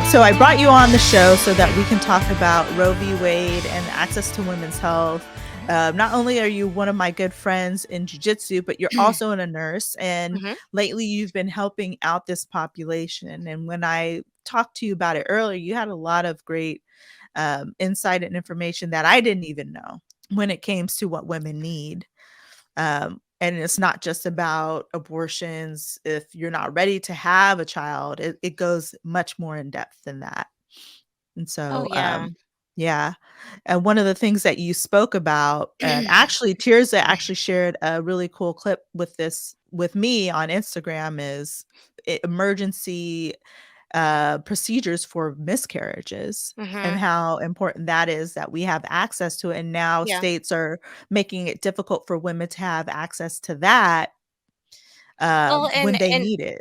So I brought you on the show so that we can talk about Roe v. Wade and access to women's health. Not only are you one of my good friends in jiu-jitsu, but you're also a nurse. And Mhm. lately you've been helping out this population. And when I talked to you about it earlier, you had a lot of great insight and information that I didn't even know when it came to what women need. And it's not just about abortions. If you're not ready to have a child, it goes much more in depth than that. And Oh, so, yeah. yeah. And one of the things that you spoke about, and actually, Tirza actually shared a really cool clip with me on Instagram, is emergency procedures for miscarriages and Mhm. how important that is that we have access to it. And now Yeah. states are making it difficult for women to have access to that Well, when they and need it.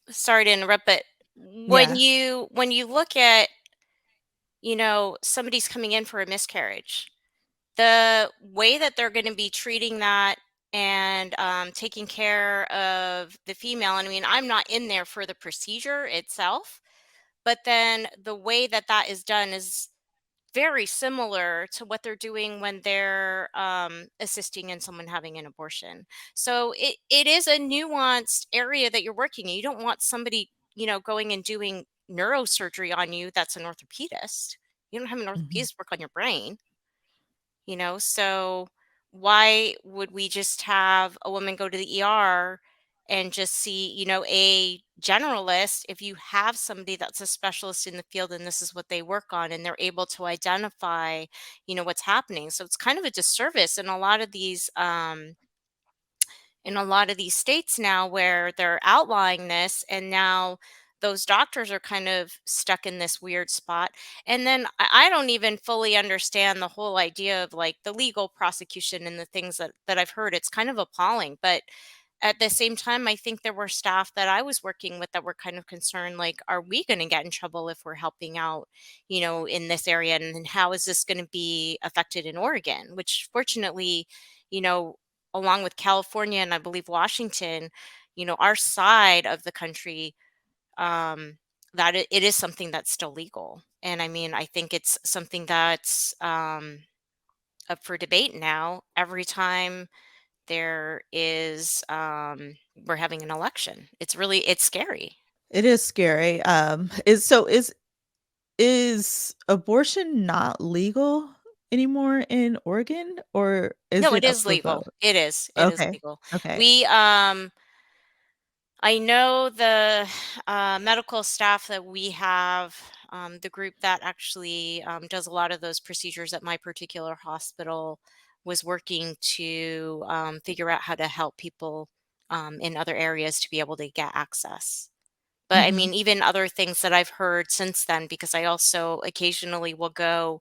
sorry to interrupt, but Yeah. when you look at, somebody's coming in for a miscarriage, the way that they're gonna be treating that and, taking care of the female, and I mean, I'm not in there for the procedure itself, but then the way that that is done is very similar to what they're doing when they're assisting in someone having an abortion. So it is a nuanced area that you're working in. You don't want somebody, going and doing neurosurgery on you that's an orthopedist. You don't have an Mhm. orthopedist work on your brain, so why would we just have a woman go to the ER and just see, a generalist if you have somebody that's a specialist in the field and this is what they work on and they're able to identify, what's happening. So it's kind of a disservice in a lot of these states now where they're outlawing this, and now those doctors are kind of stuck in this weird spot. And then I don't even fully understand the whole idea of like the legal prosecution and the things that I've heard. It's kind of appalling, but at the same time, I think there were staff that I was working with that were kind of concerned, like, are we going to get in trouble if we're helping out, in this area? And then how is this going to be affected in Oregon? Which fortunately, you know, along with California and I believe Washington, our side of the country, that it is something that's still legal. And I mean, I think it's something that's up for debate now every time there is we're having an election. It's scary. It is scary. Is abortion not legal anymore in Oregon, or is No, it it up is for vote? legal. It is Okay. legal. Okay. We I know the medical staff that we have, the group that actually does a lot of those procedures at my particular hospital, was working to figure out how to help people in other areas to be able to get access. But I Mhm. mean, even other things that I've heard since then, because I also occasionally will go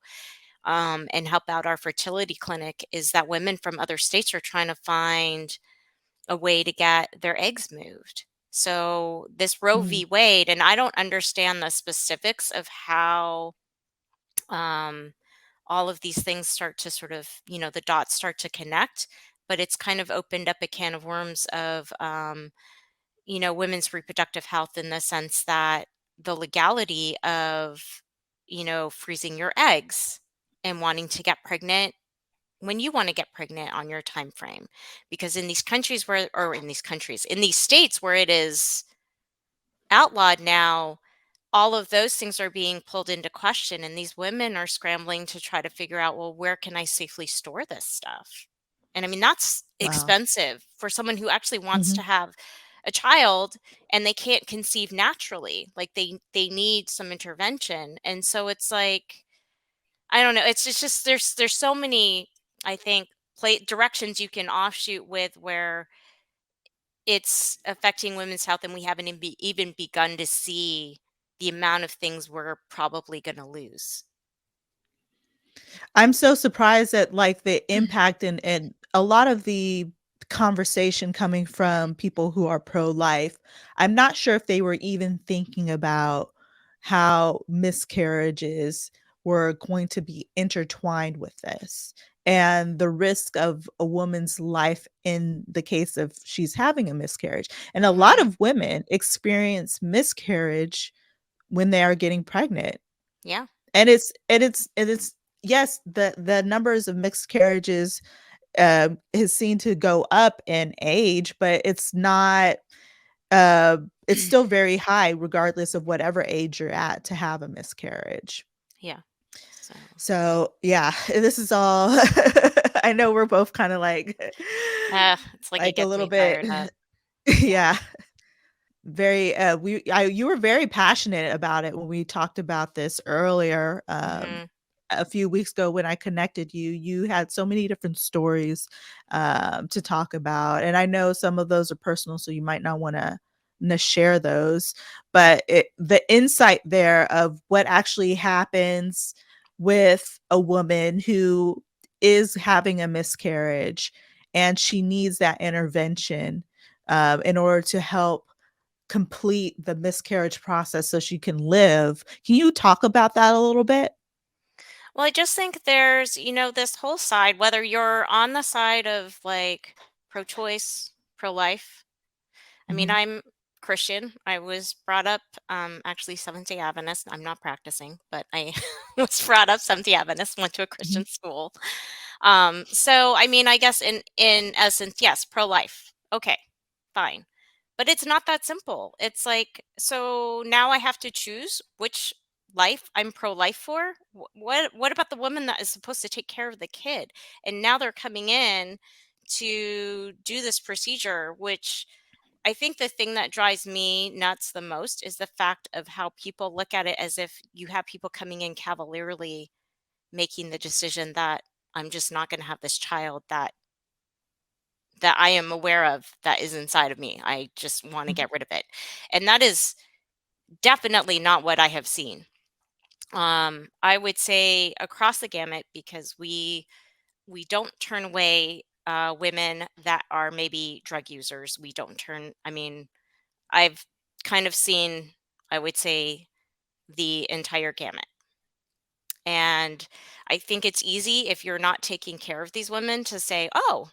and help out our fertility clinic, is that women from other states are trying to find a way to get their eggs moved. So this Roe Mhm. v. Wade, and I don't understand the specifics of how um, all of these things start to sort of, the dots start to connect, but it's kind of opened up a can of worms of, women's reproductive health in the sense that the legality of, freezing your eggs and wanting to get pregnant when you want to get pregnant on your time frame, because in these countries where or in these countries in these states where it is outlawed now, all of those things are being pulled into question, and these women are scrambling to try to figure out, well, where can I safely store this stuff? And I mean, that's Wow. expensive for someone who actually wants Mhm. to have a child and they can't conceive naturally, like they need some intervention. And so it's like, I don't know. It's just there's so many, I think, directions you can offshoot with where it's affecting women's health, and we haven't even begun to see the amount of things we're probably going to lose. I'm so surprised at, like, the impact and a lot of the conversation coming from people who are pro-life. I'm not sure if they were even thinking about how miscarriages were going to be intertwined with this, and the risk of a woman's life in the case of she's having a miscarriage. And a lot Hmm. of women experience miscarriage when they are getting pregnant. Yeah. And it's yes, the numbers of miscarriages is seen to go up in age, but it's not it's still very high regardless of whatever age you're at to have a miscarriage. Yeah. So, So, yeah, this is all I know we're both kind of it's like it like a gets little me bit fired up. Yeah. yeah, very you were very passionate about it when we talked about this earlier Mhm. a few weeks ago when I connected you. You had so many different stories to talk about, and I know some of those are personal, so you might not want to share those. But the insight there of what actually happens with a woman who is having a miscarriage and she needs that intervention in order to help complete the miscarriage process so she can live. Can you talk about that a little bit? Well, I just think there's, this whole side, whether you're on the side of like pro-choice, pro-life. I mean, Mhm, I'm Christian. I was brought up actually Seventh-day Adventist. I'm not practicing, but I was brought up Seventh-day Adventist, went to a mhm, Christian school. So I mean, I guess in essence, yes, pro-life. Okay, fine. But it's not that simple. It's like, so now I have to choose which life I'm pro-life for. What about the woman that is supposed to take care of the kid? And now they're coming in to do this procedure, which I think the thing that drives me nuts the most is the fact of how people look at it as if you have people coming in cavalierly making the decision that I'm just not going to have this child that I am aware of that is inside of me. I just want to mhm, get rid of it. And that is definitely not what I have seen. I would say across the gamut because we don't turn away women that are maybe drug users. We don't turn. I mean, I've kind of seen, I would say, the entire gamut. And I think it's easy if you're not taking care of these women to say, oh,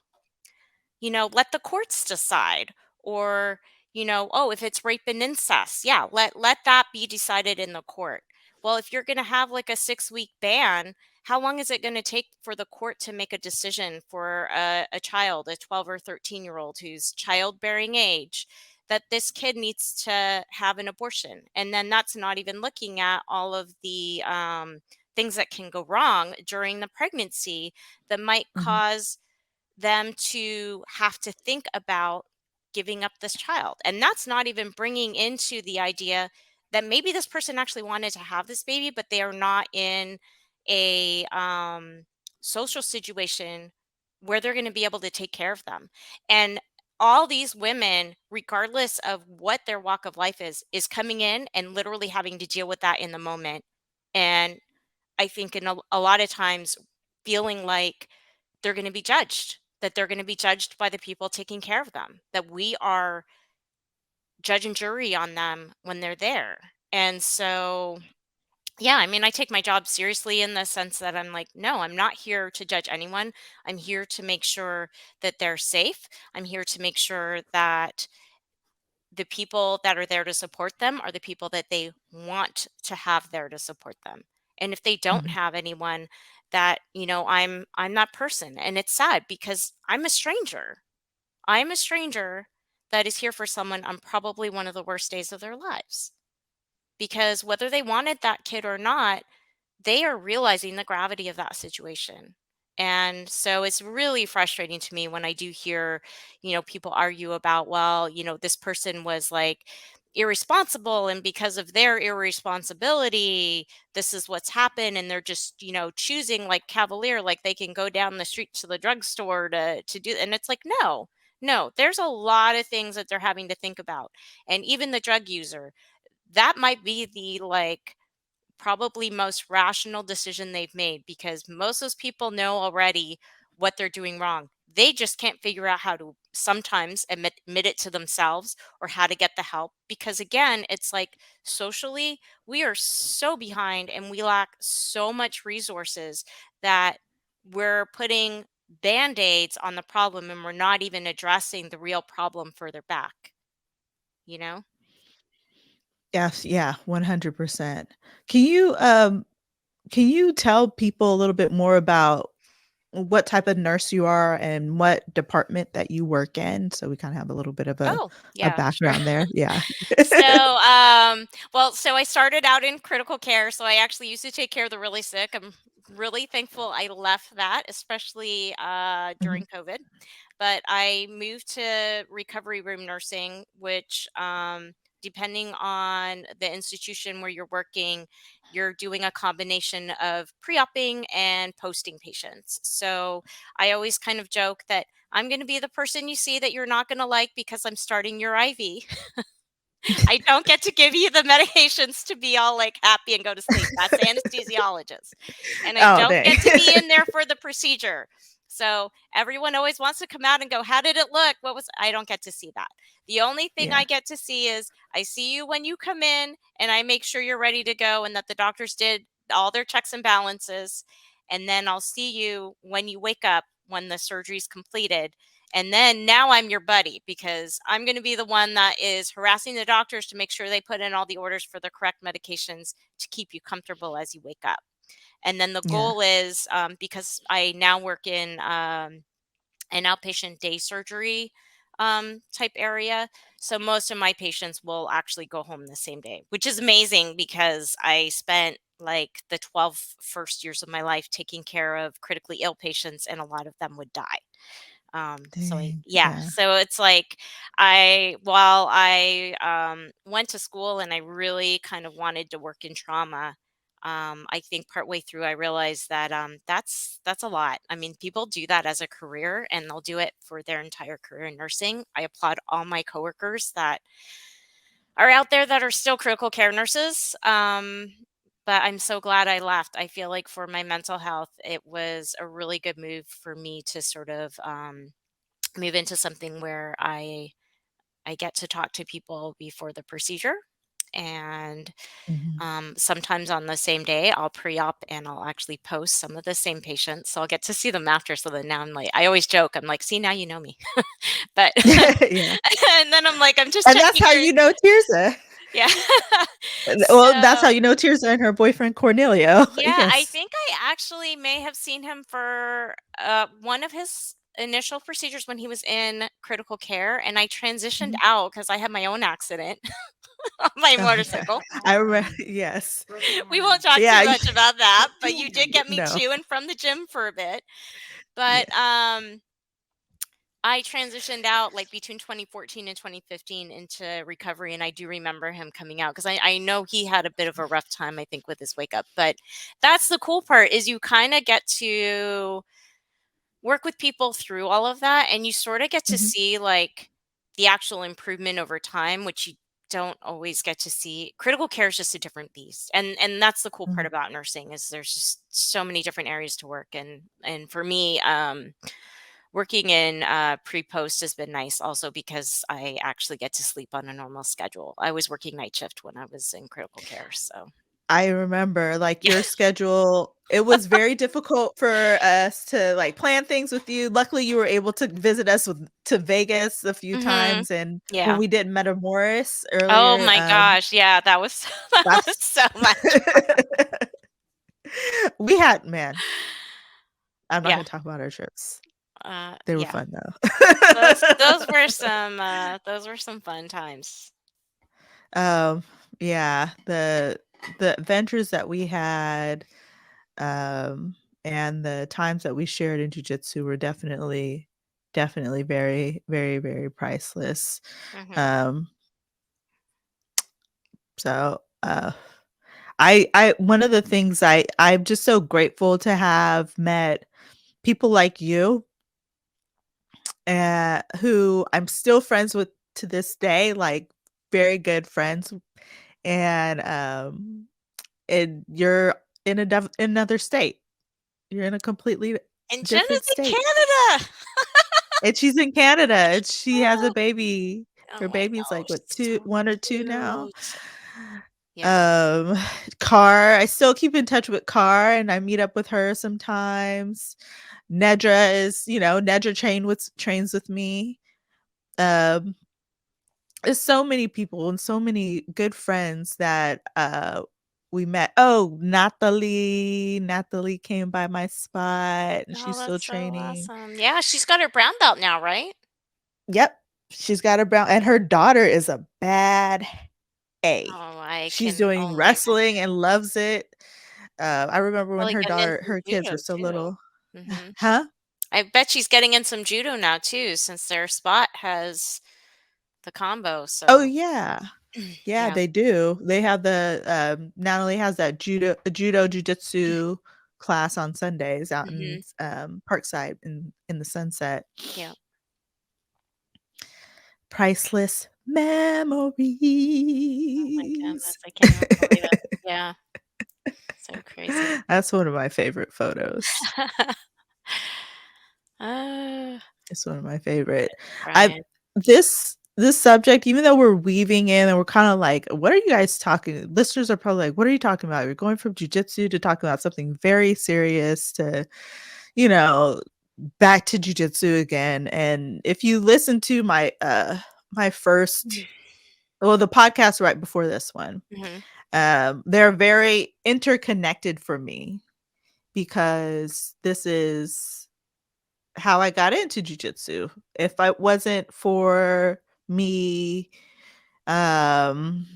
let the courts decide. Or, oh, if it's rape and incest, yeah, let that be decided in the court. Well, if you're going to have like a 6-week ban, how long is it going to take for the court to make a decision for a child, a 12 or 13-year-old who's childbearing age, that this kid needs to have an abortion? And then that's not even looking at all of the things that can go wrong during the pregnancy that might mhm, cause them to have to think about giving up this child. And that's not even bringing into the idea that maybe this person actually wanted to have this baby, but they are not in a social situation where they're going to be able to take care of them. And all these women, regardless of what their walk of life is coming in and literally having to deal with that in the moment. And I think in a lot of times feeling like they're going to be judged, that they're going to be judged by the people taking care of them, that we are judge and jury on them when they're there. And so, yeah, I mean, I take my job seriously in the sense that I'm like, no, I'm not here to judge anyone. I'm here to make sure that they're safe. I'm here to make sure that the people that are there to support them are the people that they want to have there to support them. And if they don't mhm, have anyone that, I'm that person. And it's sad because I'm a stranger. I'm a stranger that is here for someone on probably one of the worst days of their lives. Because whether they wanted that kid or not, they are realizing the gravity of that situation. And so it's really frustrating to me when I do hear, people argue about, well, this person was like irresponsible and because of their irresponsibility, this is what's happened and they're just, choosing like cavalier like they can go down the street to the drugstore to do, and it's like no. No, there's a lot of things that they're having to think about. And even the drug user, that might be the like probably most rational decision they've made because most of those people know already what they're doing wrong. They just can't figure out how to sometimes admit it to themselves or how to get the help because again, it's like socially we are so behind and we lack so much resources that we're putting band-aids on the problem and we're not even addressing the real problem further back, you know? Yes, yeah, 100%. Can you can you tell people a little bit more about what type of nurse you are and what department that you work in, so we kinda have a little bit of Oh, a yeah, sure. background there? Yeah. So, well, so I started out in critical care. So I actually used to take care of the really sick. I'm really thankful I left that, especially Mhm. during COVID. But I moved to recovery room nursing, which, depending on the institution where you're working, you're doing a combination of pre-upping and posting patients. So I always kind of joke that I'm going to be the person you see that you're not going to like because I'm starting your IV. I don't get to give you the medications to be all like happy and go to sleep. That's the anesthesiologist. And I Oh, don't dang. get to be in there for the procedure. So everyone always wants to come out and go, "How did it look? What was?" I don't get to see that. The only thing Yeah, I get to see is I see you when you come in and I make sure you're ready to go and that the doctors did all their checks and balances. And then I'll see you when you wake up when the surgery's completed, and then now I'm your buddy because I'm going to be the one that is harassing the doctors to make sure they put in all the orders for the correct medications to keep you comfortable as you wake up. And then the yeah. goal is, because I now work in an outpatient day surgery type area. So most of my patients will actually go home the same day, which is amazing because I spent like the 12 first years of my life taking care of critically ill patients, and a lot of them would die. Dang, Yeah, yeah. so it's like while I went to school and I really kind of wanted to work in trauma, I think partway through I realized that that's a lot. I mean, people do that as a career and they'll do it for their entire career in nursing. I applaud all my coworkers that are out there that are still critical care nurses. But I'm so glad I left. I feel like for my mental health, it was a really good move for me to sort of move into something where I get to talk to people before the procedure. And Mhm. sometimes on the same day, I'll pre-op and I'll actually post some of the same patients. So I'll get to see them after. So then now I'm like, I always joke, I'm like, see, now you know me. But, Yeah. and then I'm like, I'm just And that's checking how your, you know Tirza. yeah. Well, that's how So you know Tirza and her boyfriend Cornelio. yeah, I Yes. think I actually may have seen him for one of his initial procedures when he was in critical care, and I transitioned Mhm. out because I had my own accident on my Oh, yeah. motorcycle. I remember, yes. We won't talk Yeah, too much about that, but you did get me no. to and from the gym for a bit. Yeah. But I transitioned out like between 2014 and 2015 into recovery, and I do remember him coming out because I know he had a bit of a rough time, I think, with his wake up. But that's the cool part is you kind of get to work with people through all of that, and you sort of get to Mhm, see like the actual improvement over time, which you don't always get to see. Critical care is just a different beast, and that's the cool part mhm. about nursing is there's just so many different areas to work. And for me, working in pre-post has been nice also because I actually get to sleep on a normal schedule. I was working night shift when I was in critical care, so I remember, like, yeah. your schedule it was very difficult for us to, like, plan things with you. Luckily, you were able to visit us to Vegas a few Mhm. times, and when Yeah. we did Metamoris Oh earlier, my gosh, yeah, that was that was that's so much fun. we had man, I'm not Yeah. gonna talk about our trips. They were Yeah. fun, though. Those were some fun times. Um, yeah, the adventures that we had, um, and the times that we shared in jujitsu were definitely very, very, very priceless. Mhm. Um, so, I one of the things I'm just so grateful to have met people like you, who I'm still friends with to this day, like, very good friends, and, you're in another state. You're in a completely And different Jenna's in state, Canada. and she's in Canada, and she has a baby. Oh, Her I baby's, know, like, what, she's 2 so 1 or 2 now? cute. Yeah. Um, Car I still keep in touch with Car, and I meet up with her sometimes. Nedra Nedra trains with me. Um, There's so many people and so many good friends that we met. Oh, Natalie came by my spot and Oh, she's still that's so training. awesome. Yeah, she's got her brown belt now, right? Yep. She's got a brown, and her daughter is a bad A. Oh, I She's can doing only wrestling imagine. and loves it. I remember when Probably getting in some her kids judo were so too. little. Mhm. Huh? I bet she's getting in some judo now too, since their spot has the combo, Oh, so yeah. Yeah, yeah. they do. They have Natalie has that judo jujitsu class on Sundays out in, Mhm. Parkside in the Sunset. Yeah. Priceless Oh my memories. goodness, I can't even believe it. Yeah, so crazy. That's one of my favorite photos. Uh, It's one of my favorite. I crying. this subject, even though we're weaving in and we're kind of like, what are you guys talking? Listeners are probably like, what are you talking about? You're going from jujitsu to talking about something very serious to, you know, back to jujitsu again. And if you listen to my first, well, the podcast right before this one, Mhm. they're very interconnected for me because this is how I got into jujitsu. If it wasn't for me um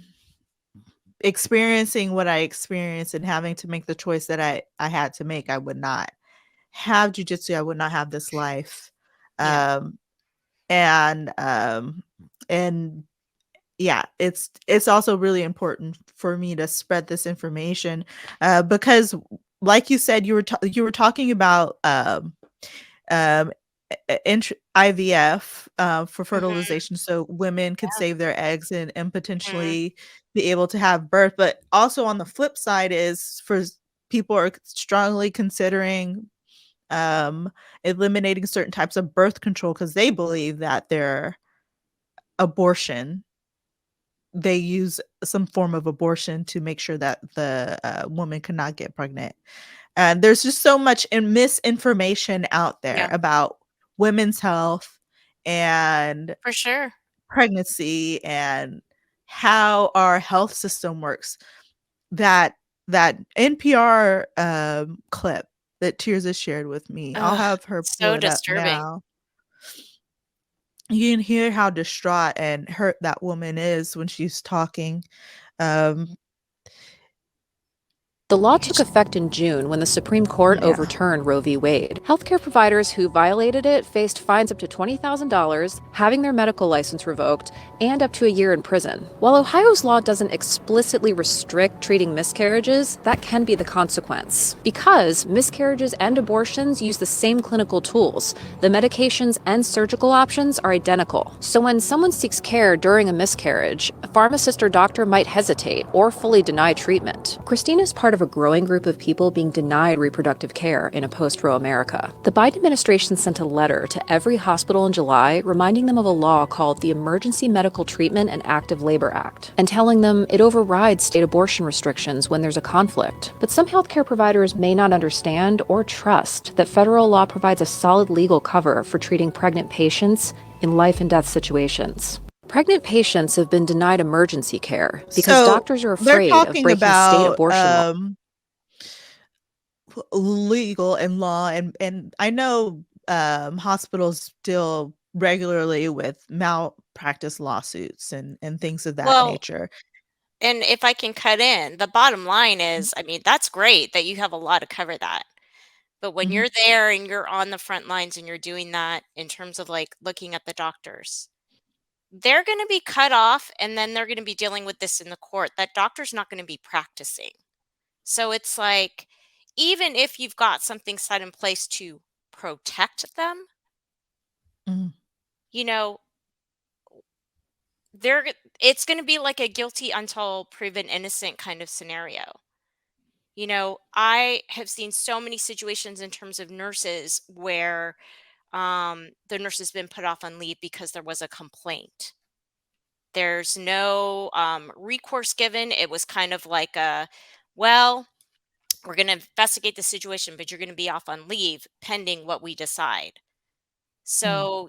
experiencing what I experienced and having to make the choice that I had to make, I would not have jujitsu. I would not have this life. Yeah, Um and yeah, it's also really important for me to spread this information because like you said, you were talking about um, IVF for mhm, fertilization, so women could yeah, save their eggs and mhm, potentially be able to have birth. But also on the flip side is people are strongly considering eliminating certain types of birth control because they believe that their abortion they use some form of abortion to make sure that the woman cannot get pregnant. And there's just so much misinformation out there yeah, about women's health and for sure. pregnancy and how our health system works. That that NPR clip that Tears has shared with me, I'll Ugh, have her pull so it up disturbing. now. You can hear how distraught and hurt that woman is when she's talking. Um, The law took effect in June when the Supreme Court yeah. overturned Roe v. Wade. Healthcare providers who violated it faced fines up to $20,000, having their medical license revoked, and up to a year in prison. While Ohio's law doesn't explicitly restrict treating miscarriages, that can be the consequence. Because miscarriages and abortions use the same clinical tools, the medications and surgical options are identical. So when someone seeks care during a miscarriage, a pharmacist or doctor might hesitate or fully deny treatment. Christine is part of a growing group of people being denied reproductive care in a post-Roe America. The Biden administration sent a letter to every hospital in July reminding them of a law called the Emergency Medical Treatment and Active Labor Act, and telling them it overrides state abortion restrictions when there's a conflict. But some healthcare providers may not understand or trust that federal law provides a solid legal cover for treating pregnant patients in life and death situations. Pregnant patients have been denied emergency care because So doctors are they're afraid of talking breaking state about abortion laws. legal and law, and I know hospitals deal regularly with malpractice lawsuits and things of that Well, nature. and if I can cut in, the bottom line is, I mean, that's great that you have a law to cover that. But when Mhm, you're there and you're on the front lines and you're doing that in terms of like looking at the doctors, they're going to be cut off and then they're going to be dealing with this in the court. That doctor's not going to be practicing. So it's like, even if you've got something set in place to protect them, mhm, you know, they're it's going to be like a guilty until proven innocent kind of scenario. I have seen so many situations in terms of nurses where the nurse has been put off on leave because there was a complaint. There's no recourse given. It was kind of like well, we're going to investigate the situation, but you're going to be off on leave pending what we decide. mm. So,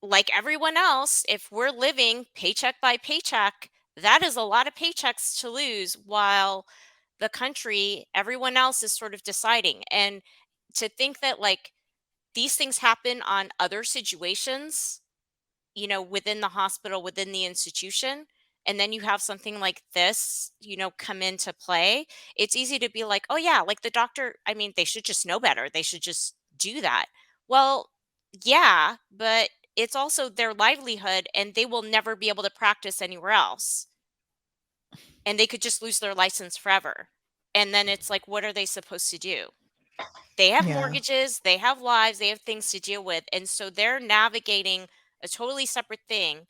like everyone else, if we're living paycheck by paycheck, that is a lot of paychecks to lose while the country, everyone else is sort of deciding. And to think that like these things happen on other situations, within the hospital, within the institution, and then you have something like this, come into play, it's easy to be like, oh, yeah, like the doctor, I mean, they should just know better. They should just do that. Well, yeah, but it's also their livelihood and they will never be able to practice anywhere else. And they could just lose their license forever. And then it's like, what are they supposed to do? They have Yeah. mortgages, they have lives, they have things to deal with. And so they're navigating a totally separate thing.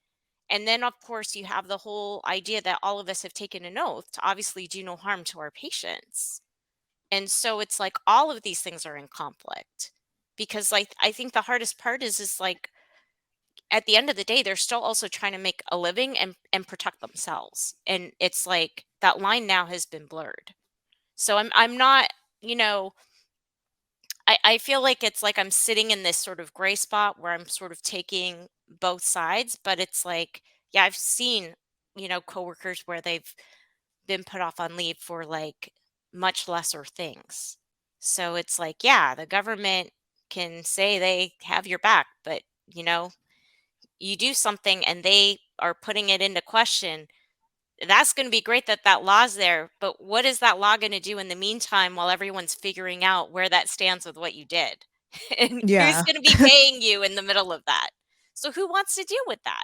And then, of course, you have the whole idea that all of us have taken an oath to obviously do no harm to our patients. And so it's like all of these things are in conflict because like I think the hardest part is like at the end of the day, they're still also trying to make a living and protect themselves. And it's like that line now has been blurred. So I'm not, you know, I feel like it's like I'm sitting in this sort of gray spot where I'm sort of taking both sides, but it's like, yeah, I've seen, coworkers where they've been put off on leave for like much lesser things. So it's like, yeah, the government can say they have your back, but you do something and they are putting it into question. That's going to be great that that law's there, but what is that law going to do in the meantime while everyone's figuring out where that stands with what you did? And who's Yeah. going to be paying you in the middle of that? So who wants to deal with that?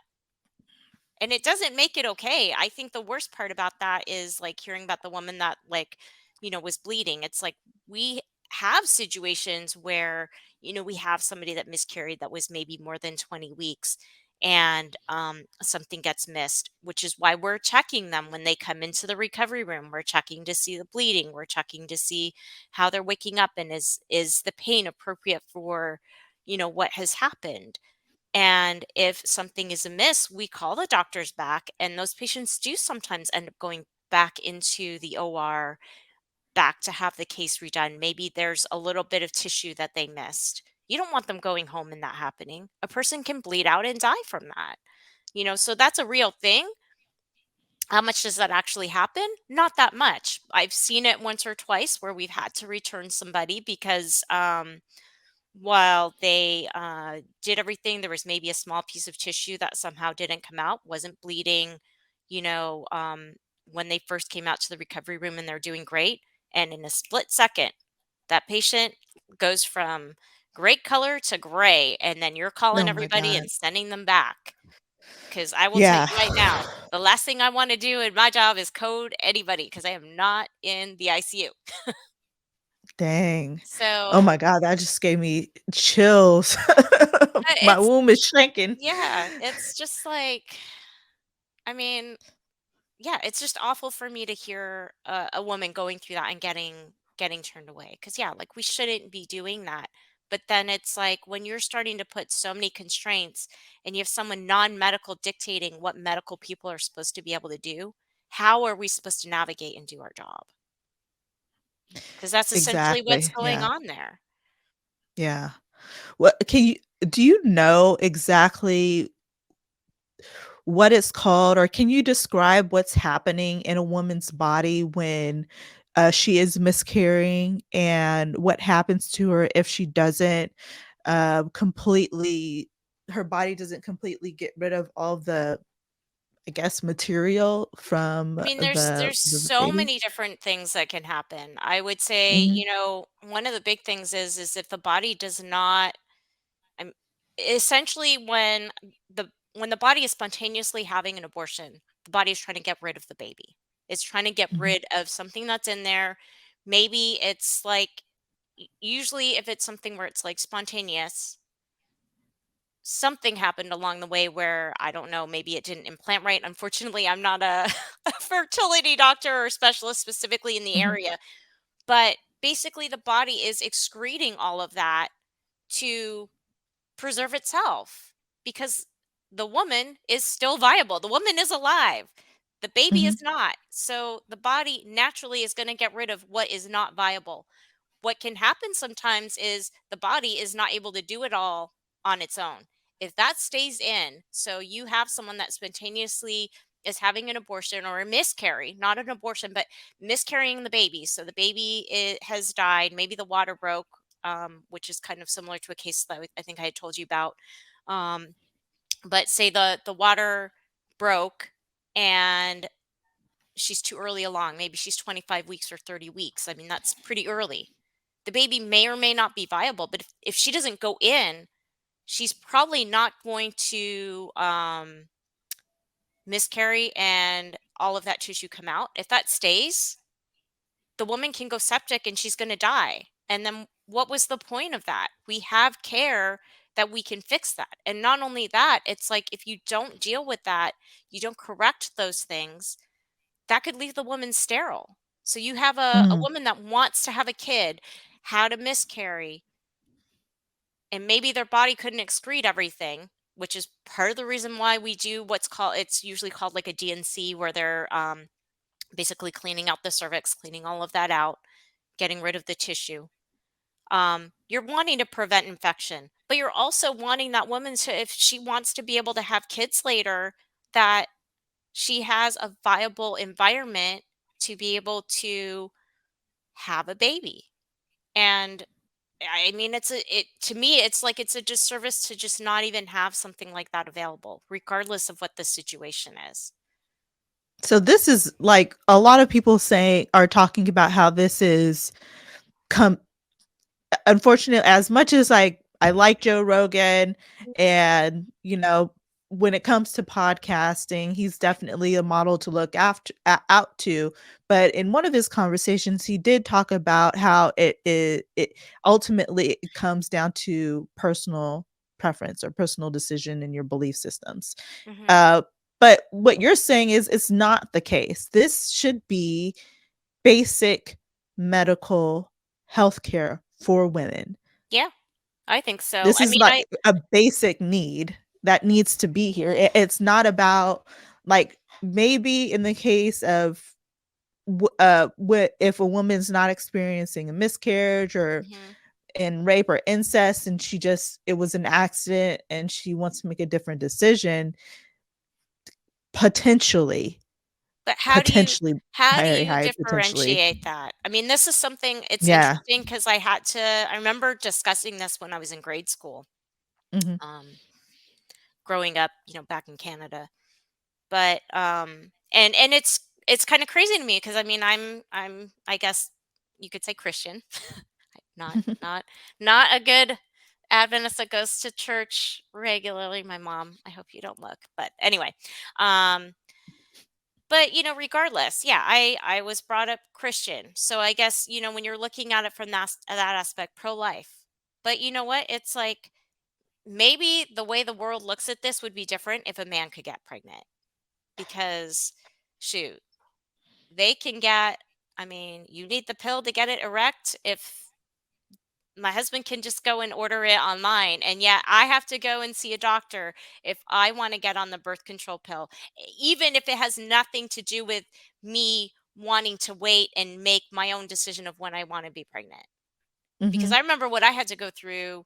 And it doesn't make it okay. I think the worst part about that is like hearing about the woman that like, was bleeding. It's like we have situations where, we have somebody that miscarried that was maybe more than 20 weeks and something gets missed, which is why we're checking them when they come into the recovery room. We're checking to see the bleeding. We're checking to see how they're waking up and is the pain appropriate for, what has happened. And if something is amiss, we call the doctors back, and those patients do sometimes end up going back into the OR, back to have the case redone. Maybe there's a little bit of tissue that they missed. You don't want them going home and that happening. A person can bleed out and die from that. So that's a real thing. How much does that actually happen? Not that much. I've seen it once or twice where we've had to return somebody because while they did everything, there was maybe a small piece of tissue that somehow didn't come out, wasn't bleeding, you know, um, when they first came out to the recovery room and they're doing great. And in a split second, that patient goes from great color to gray. And then you're calling Oh my everybody God. and sending them back. Because I will tell Yeah. you right now, the last thing I want to do in my job is code anybody because I am not in the ICU. Dang. So Oh my God, that just gave me chills. My it's, womb is shaking. yeah, it's just like, I mean, yeah, it's just awful for me to hear a woman going through that and getting turned away. Because yeah, like we shouldn't be doing that. But then it's like when you're starting to put so many constraints and you have someone non-medical dictating what medical people are supposed to be able to do, how are we supposed to navigate and do our job? Because that's essentially what's Exactly. going Yeah. on there. Yeah. What can you do you know exactly what it's called, or can you describe what's happening in a woman's body when, she is miscarrying and what happens to her if she doesn't, completely her body doesn't completely get rid of all the, I guess, material from I mean, there's the so baby? many different things that can happen. I would say, Mhm, one of the big things is if the body does not, I'm essentially when the body is spontaneously having an abortion, the body is trying to get rid of the baby. It's trying to get mhm, rid of something that's in there. Maybe it's like usually if it's something where it's like spontaneous, something happened along the way where I don't know, maybe it didn't implant right. Unfortunately, I'm not a, a fertility doctor or specialist specifically in the mhm, area, but basically the body is excreting all of that to preserve itself because the woman is still viable. The woman is alive. The baby mhm, is not. So the body naturally is going to get rid of what is not viable. What can happen sometimes is the body is not able to do it all on its own. if that stays in, so you have someone that spontaneously is having an abortion or a miscarry, not an abortion, but miscarrying the baby. So the baby has died. Maybe the water broke, which is kind of similar to a case that I think I had told you about. Um, but say the water broke and she's too early along. Maybe she's 25 weeks or 30 weeks. I mean, that's pretty early. The baby may or may not be viable, but if she doesn't go in, she's probably not going to miscarry and all of that tissue come out. If that stays, the woman can go septic and she's going to die. And then what was the point of that? We have care that we can fix that. And not only that, it's like if you don't deal with that, you don't correct those things, that could leave the woman sterile. So you have a Mm. woman that wants to have a kid, had a miscarry, and maybe their body couldn't excrete everything, which is part of the reason why we do what's called, it's usually called like a DNC, where they're basically cleaning out the cervix, cleaning all of that out, getting rid of the tissue. You're wanting to prevent infection, but you're also wanting that woman to, if she wants to be able to have kids later, that she has a viable environment to be able to have a baby. And I mean, it to me, it's like it's a disservice to just not even have something like that available, regardless of what the situation is. So this is like a lot of people are talking about how this is come unfortunately, as much as I like Joe Rogan and, when it comes to podcasting, he's definitely a model to look out to. But in one of his conversations, he did talk about how it ultimately it comes down to personal preference or personal decision in your belief systems. Hmm. Uh, but what you're saying is it's not the case. This should be basic medical healthcare for women. Yeah, I think so. This I is mean, like a basic need that needs to be here. It's not about like maybe in the case of if a woman's not experiencing a miscarriage or mhm. in rape or incest and it was an accident and she wants to make a different decision, potentially But potentially how do very you high potentially. differentiate that? I mean, this is something, it's Yeah. interesting because I remember discussing this when I was in grade school, Mhm. um, growing up, back in Canada. But and it's kind of crazy to me because I mean, I guess you could say Christian, not not not a good Adventist that goes to church regularly. My mom, I hope you don't look, but anyway, um, but regardless, yeah, I was brought up Christian, so I guess when you're looking at it from that aspect, pro life. But you know what? It's like maybe the way the world looks at this would be different if a man could get pregnant because shoot, they can get, I mean, you need the pill to get it erect. If my husband can just go and order it online, and yet I have to go and see a doctor if I want to get on the birth control pill, even if it has nothing to do with me wanting to wait and make my own decision of when I want to be pregnant. Because Mhm. I remember what I had to go through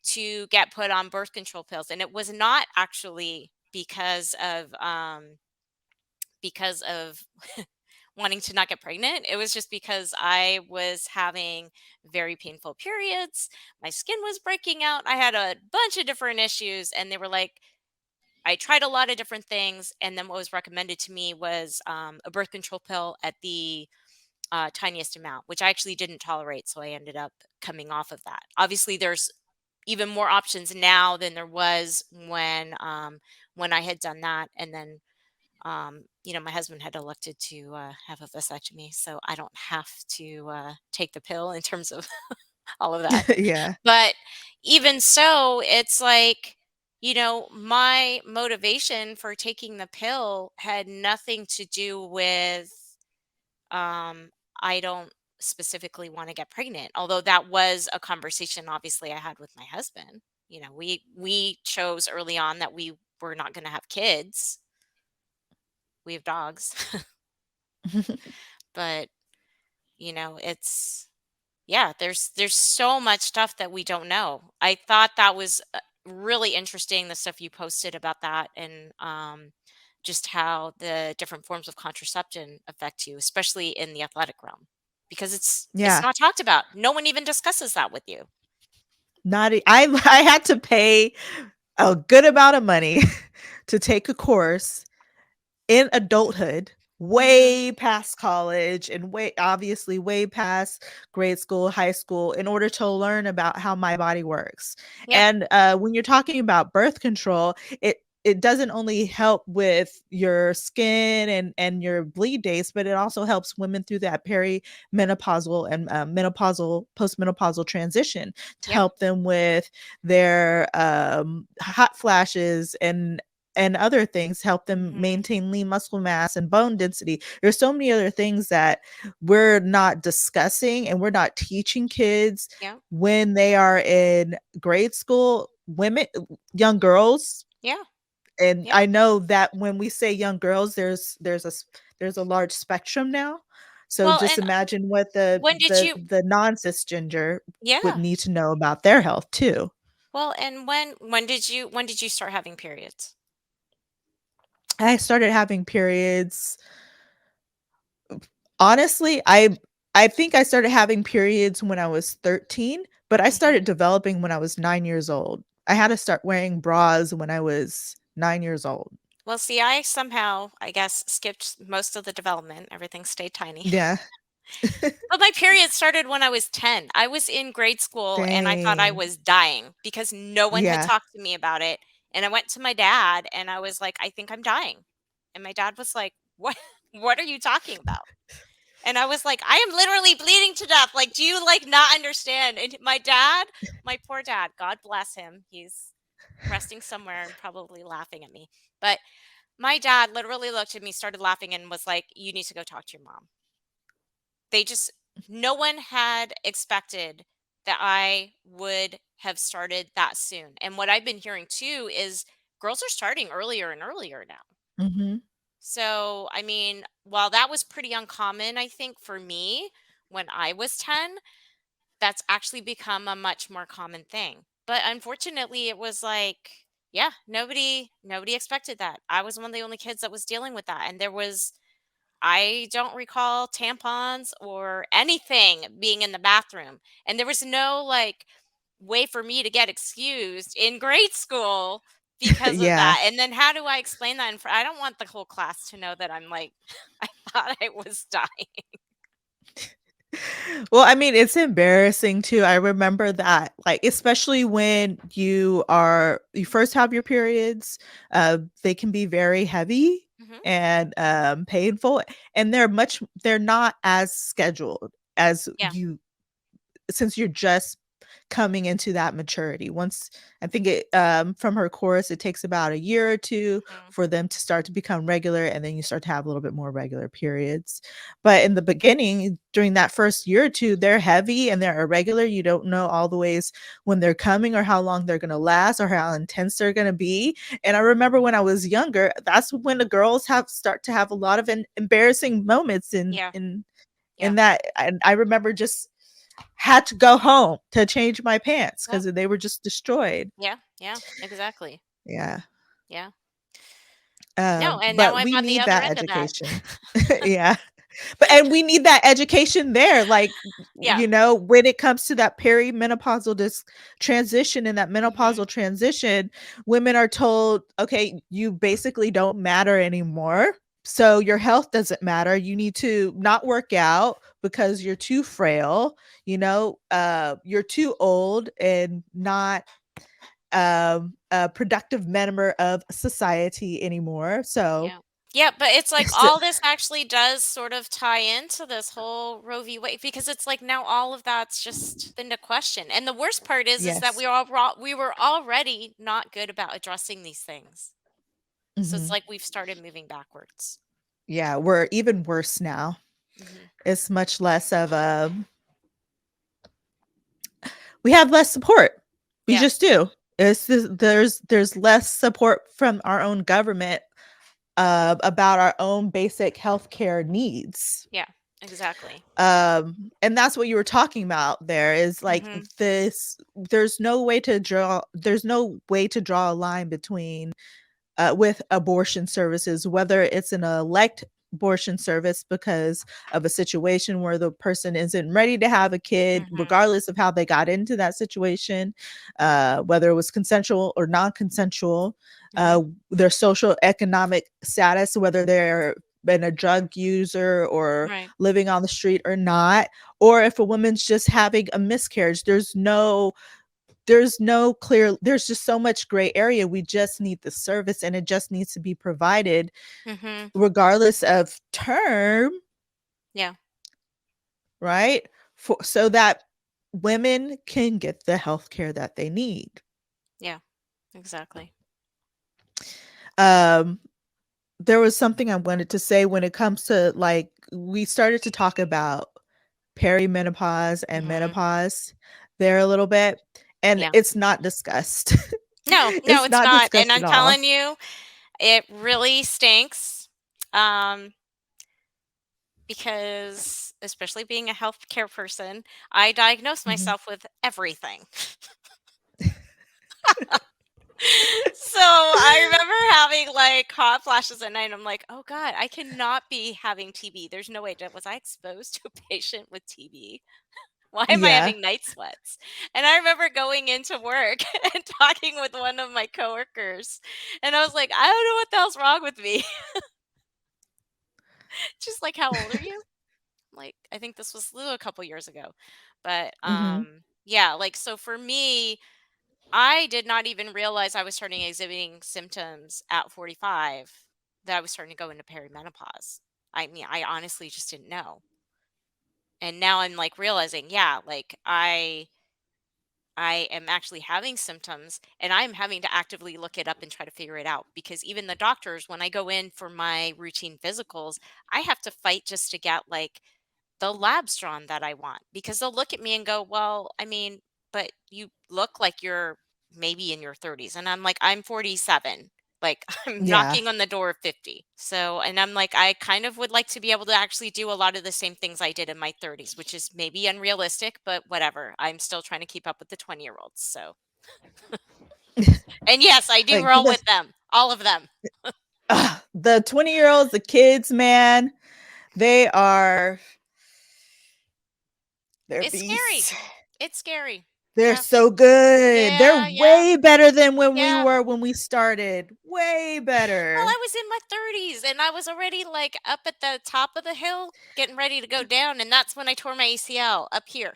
to get put on birth control pills, and it was not actually because of wanting to not get pregnant. It was just because I was having very painful periods. My skin was breaking out. I had a bunch of different issues, and they were like, I tried a lot of different things. And then what was recommended to me was a birth control pill at the tiniest amount, which I actually didn't tolerate. So I ended up coming off of that. Obviously, there's even more options now than there was when I had done that. And then my husband had elected to have a vasectomy, so I don't have to take the pill in terms of all of that. Yeah. But even so, it's like, my motivation for taking the pill had nothing to do with, I don't specifically want to get pregnant. Although that was a conversation, obviously, I had with my husband. We chose early on that we were not going to have kids. We have dogs. But it's, yeah, there's so much stuff that we don't know. I thought that was really interesting, the stuff you posted about that, and just how the different forms of contraception affect you, especially in the athletic realm, because it's Yeah. not talked about. No one even discusses that with you. Not I had to pay a good amount of money to take a course in adulthood, Hmm. way past college and way obviously way past grade school, high school, in order to learn about how my body works. Yep. And when you're talking about birth control, it doesn't only help with your skin and your bleed days, but it also helps women through that perimenopausal and menopausal postmenopausal transition to Yep. help them with their hot flashes and other things, help them Hmm. maintain lean muscle mass and bone density. There's so many other things that we're not discussing and we're not teaching kids Yep. when they are in grade school, women, young girls. Yeah. And Yep. I know that when we say young girls, there's a large spectrum now. So Well, just and imagine what when did you? the non-cisgender would Yeah. need to know about their health too. Well, and when did you start having periods? I started having periods. Honestly, I think I started having periods when I was 13, but I Hmm. started developing when I was 9 years old. I had to start wearing bras when I was 9 years old. Well, see, I somehow, I guess, skipped most of the development. Everything stayed tiny. Yeah. But my period started when I was 10. I was in grade school and I thought I Dang. was dying because no one had Yeah. talked to me about it. And I went to my dad and I was like, I think I'm dying. And my dad was like, what? What are you talking about? And I was like, I am literally bleeding to death. Like, do you like not understand? And my dad, my poor dad, God bless him. He's resting somewhere and probably laughing at me. But my dad literally looked at me, started laughing, and was like, you need to go talk to your mom. They just, no one had expected that I would have started that soon. And what I've been hearing too is girls are starting earlier and earlier now. Mhm. So, I mean, while that was pretty uncommon, I think for me when I was 10, that's actually become a much more common thing. But unfortunately, it was like, yeah, nobody expected that. I was one of the only kids that was dealing with that. And there was, I don't recall tampons or anything being in the bathroom. And there was no like way for me to get excused in grade school because of Yeah. that. And then how do I explain that? I don't want the whole class to know that I'm like, I thought I was dying. Well, I mean, it's embarrassing too. I remember that, like, especially when you first have your periods, they can be very heavy Hmm. and painful, and they're not as scheduled as Yeah. you since you're just coming into that maturity. Once I think it from her course, it takes about a year or two Hmm. for them to start to become regular, and then you start to have a little bit more regular periods. But in the beginning, during that first year or two, they're heavy and they're irregular. You don't know all the ways when they're coming or how long they're going to last or how intense they're going to be. And I remember when I was younger, that's when the girls have start to have a lot of embarrassing moments Yeah. in Yeah. that. And I remember just had to go home to change my pants Yep. because they were just destroyed. Yeah. Yeah. Exactly. Yeah. Yeah. No. And now But I'm we on the need other that end of that. education. Yeah. But and we need that education there, like, Yeah. when it comes to that perimenopausal transition and that Hmm. menopausal transition, women are told, okay, you basically don't matter anymore. So your health doesn't matter. You need to not work out because you're too frail, you're too old and not a productive member of society anymore. So Yeah. Yeah, but it's like it's all this actually does sort of tie into this whole Roe v. Wade because it's like now all of that's just into question. And the worst part is that yes. we were already not good about addressing these things. So it's Mhm. like we've started moving backwards. Yeah, we're even worse now. Hmm. It's much less of a we have less support. We Yeah. just do. There's less support from our own government about our own basic healthcare needs. Yeah. Exactly. And that's what you were talking about there is like Mhm. this, there's no way to draw a line between with abortion services, whether it's an elect abortion service because of a situation where the person isn't ready to have a kid, Mhm. regardless of how they got into that situation, whether it was consensual or non-consensual, Mhm. their social economic status, whether they're been a drug user or Right. living on the street or not, or if a woman's just having a miscarriage. There's no clear, there's just so much gray area. We just need the service, and it just needs to be provided Mhm. regardless of term, Yeah. right? So that women can get the health care that they need. Yeah. Exactly. um there was something I wanted to say when it comes to, like, we started to talk about perimenopause and Mhm. menopause there a little bit, and Yeah. it's not discussed. No, no, It's it's not not. discussed And at I'm all. telling you, it really stinks. Um, because especially being a healthcare person, I diagnose Mhm. myself with everything. So I remember having like hot flashes at night. I'm like, oh God, I cannot be having TB. There's no way. Was I exposed to a patient with TB? Why am I Yeah. having night sweats? And I remember going into work and talking with one of my coworkers. And I was like, I don't know what the hell's wrong with me. Just like, how old are you? Like, I think this was a couple years ago. But Mhm. yeah, like so for me, I did not even realize I was starting exhibiting symptoms at 45 that I was starting to go into perimenopause. I mean, I honestly just didn't know. And now I'm like realizing, yeah, like I am actually having symptoms and I'm having to actively look it up and try to figure it out because even the doctors, when I go in for my routine physicals, I have to fight just to get like the labs drawn that I want because they'll look at me and go, well, I mean, but you look like you're maybe in your 30s. And I'm like, I'm 47. Like, I'm Yeah. knocking on the door of 50. So, and I'm like, I kind of would like to be able to actually do a lot of the same things I did in my 30s, which is maybe unrealistic, but whatever. I'm still trying to keep up with the 20-year-olds. So, and yes, I do Like roll the with them, all of them. the 20-year-olds, the kids, man, they are they're It's scary. beasts. It's scary. They're Yeah. so good. They're Yeah. Yeah. way better than when we Yeah. were when we started. Way Well, better. I was in my 30s and I was already like up at the top of the hill getting ready to go down. And that's when I tore my ACL up here.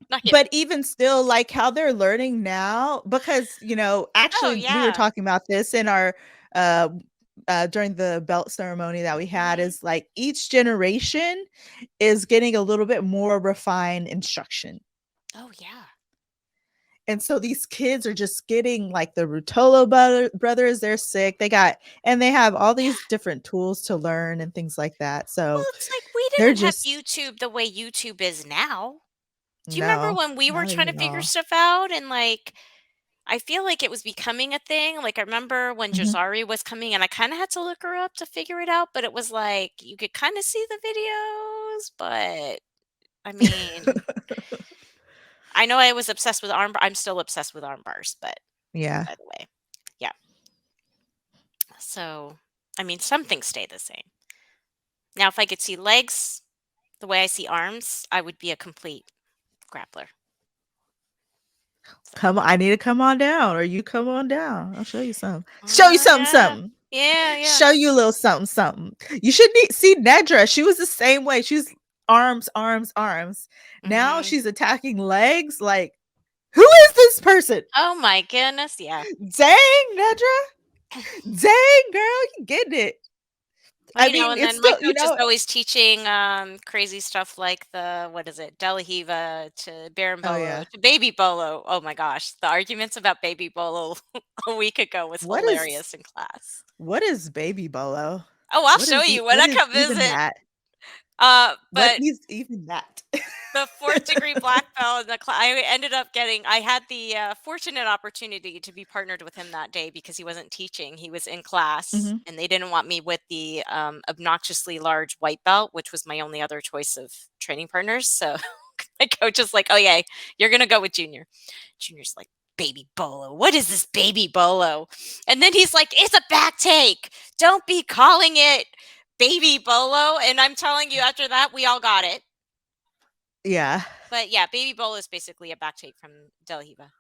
Not yet. But even still, like how they're learning now, because, Oh, actually we were yeah. talking about this in our uh during the belt ceremony that we had, Hmm. is like each generation is getting a little bit more refined instruction. Oh, yeah. And so these kids are just getting like the Rutolo brothers, they're sick. They have all these Yeah. different tools to learn and things like that. Well, So it's like we they're didn't have just YouTube the way YouTube is now. Do you remember no, when we were not trying even to at figure all. stuff out and like I feel like it was becoming a thing. Like I remember when Mhm. Jazari was coming and I kind of had to look her up to figure it out, but it was like you could kind of see the videos, but I mean, I know I was obsessed with I'm still obsessed with arm bars, but Yeah. by the way. Yeah. So, I mean, some things stay the same. Now, if I could see legs the way I see arms, I would be a complete grappler. So, Come on, I need to come on down, or you come on down. I'll show you something. Show you something, yeah. something. Yeah, yeah. Show you a little something, something. You should see Nedra. She was the same way. She's arms, arms, arms. Now Mhm. she's attacking legs. Like, who is this person? Oh my goodness, yeah. Dang, Nedra. Dang, girl, you getting it. Well, I mean, and it's then my still, coach is always teaching crazy stuff like the what is it, Delahiva to oh Berimbolo yeah. to Baby Bolo. Oh my gosh, the arguments about Baby Bolo a week ago was What is hilarious in class. what is baby bolo? Oh, I'll show you when What I is come even visit. that? What But is even that? the 4th degree black belt in the I ended up getting I had the fortunate opportunity to be partnered with him that day because he wasn't teaching, he was in class, Mhm. and they didn't want me with the obnoxiously large white belt, which was my only other choice of training partners. So my coach is like, oh yeah, you're gonna go with Junior. Junior's like, baby bolo, what is this baby bolo? And then he's like, it's a back take, don't be calling it baby bolo. And I'm telling you, after that we all got it. Yeah. But yeah, baby bowl is basically a back take from Del Hiva.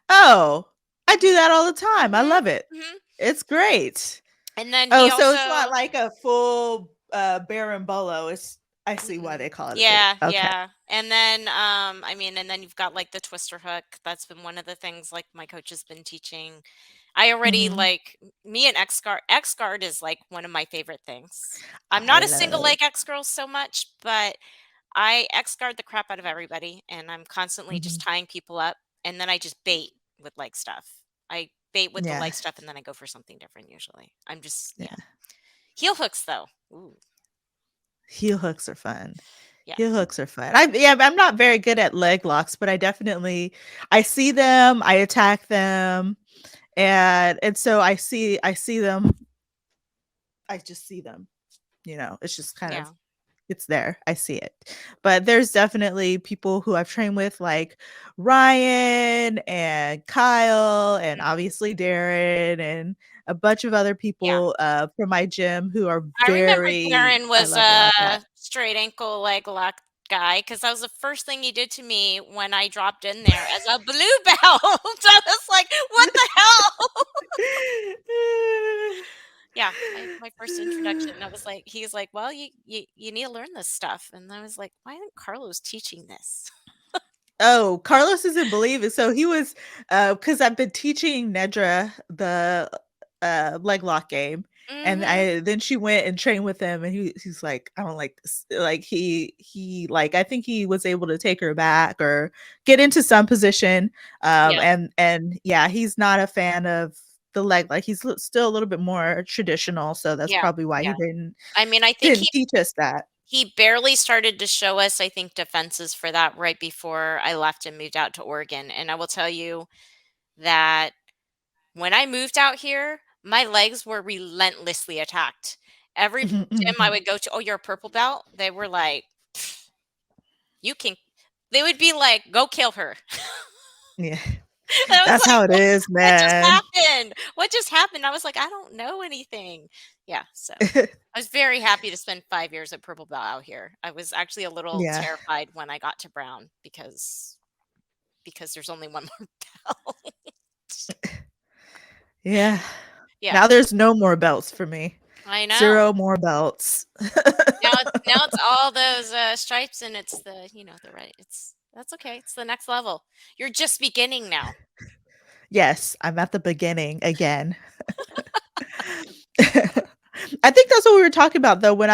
Oh, I do Mhm, that all the time. I mhm, love it. mhm. It's great. And then Oh, he so it's not also like a full, berimbolo. It's I see why mm-mm. they call it a bit. Yeah, Okay. yeah. And then I mean, and then you've got like the twister hook. That's been one of the things like my coach has been teaching. I already Mhm. like me and X guard. X guard is like one of my favorite things. I'm I not a single love leg X girl so much, but I X guard the crap out of everybody, and I'm constantly just Mhm. tying people up, and then I just bait with leg stuff. I bait with the Yeah, leg stuff, and then I go for something different usually. I'm just yeah. yeah. Heel hooks though. Ooh, Heel hooks are fun. yeah, Heel hooks are fun. I'm not very good at leg locks, but I see them, I attack them, and so I see them, I just see them, it's just kind of yeah. it's there. I see it. But there's definitely people who I've trained with like Ryan and Kyle and Mm, obviously Darren and a bunch of other yeah. people from my gym who are I remember very Darren I was level a up at. straight ankle leg lock guy because that was the first thing he did to me when I dropped in there as a blue belt. I was like, what the hell? Yeah, my first introduction, I was like he's like, "Well, you need to learn this stuff." And I was like, "Why isn't Carlos teaching this?" Oh, Carlos doesn't believe it. So he was because I've been teaching Nedra the leg lock game. And Mhm. I then she went and trained with him and he's like, I don't like this. Like he like I think he was able to take her back or get into some position. Yeah. And yeah, he's not a fan of the leg like still a little bit more traditional. So that's Yeah. probably why he Yeah. didn't I mean, I think didn't teach us that. he barely started to show us, I think, defenses for that right before I left and moved out to Oregon. And I will tell you that when I moved out here, my legs were relentlessly attacked. Every gym I would go to, "Oh, you're a purple belt?" They were like, "Pfft, you can," they would be like, "Go kill her." Yeah. And I was That's like, how it is, what just man. happened? What just happened?" I was like, "I don't know anything." Yeah, so I was very happy to spend 5 years at purple belt out here. I was actually a little Yeah. terrified when I got to brown because there's only one more belt. Yeah. Yeah, Now there's no more belts for me. I know. 0 more belts. Now it's all those, stripes, and it's the, the right that's okay, it's the next level. You're just beginning now. Yes, I'm at the beginning again. I think that's what we were talking about though when